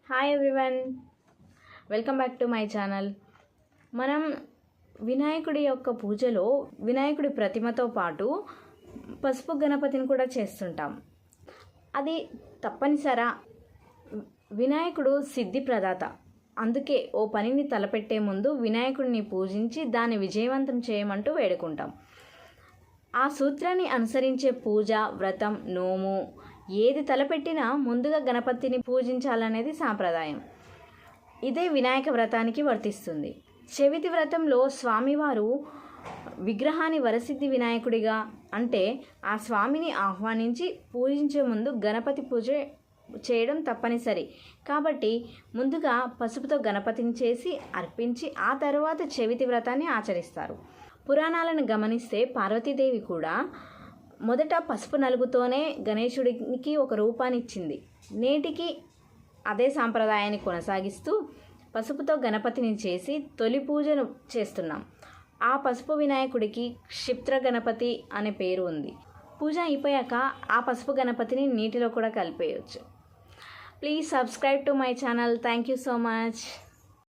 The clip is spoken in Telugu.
Hi everyone, welcome back to my channel. మనం వినాయకుడి యొక్క పూజలో వినాయకుడి ప్రతిమతో పాటు పసుపు గణపతిని కూడా చేస్తుంటాం. అది తప్పనిసరా? వినాయకుడు సిద్ధి ప్రదాత. అందుకే ఓ పనిని తలపెట్టే ముందు వినాయకుడిని పూజించి దాన్ని విజయవంతం చేయమంటూ వేడుకుంటాం. ఆ సూత్రాన్ని అనుసరించే పూజ, వ్రతం, నోము ఏది తలపెట్టినా ముందుగా గణపతిని పూజించాలనేది సాంప్రదాయం. ఇదే వినాయక వ్రతానికి వర్తిస్తుంది. చవితి వ్రతంలో స్వామివారు విగ్రహాన్ని వరసిద్ధి వినాయకుడిగా, అంటే ఆ స్వామిని ఆహ్వానించి పూజించే ముందు గణపతి పూజ చేయడం తప్పనిసరి. కాబట్టి ముందుగా పసుపుతో గణపతిని చేసి అర్పించి ఆ తర్వాత చవితి వ్రతాన్ని ఆచరిస్తారు. పురాణాలను గమనిస్తే పార్వతీదేవి కూడా మొదట పసుపు నలుగుతోనే గణేశుడికి ఒక రూపాన్ని ఇచ్చింది. నేటికి అదే సాంప్రదాయాన్ని కొనసాగిస్తూ పసుపుతో గణపతిని చేసి తొలి పూజను చేస్తున్నాం. ఆ పసుపు వినాయకుడికి క్షిప్ర గణపతి అనే పేరు ఉంది. పూజ అయిపోయాక ఆ పసుపు గణపతిని నీటిలో కూడా కలిపేయచ్చు. Please subscribe to my channel. Thank you so much.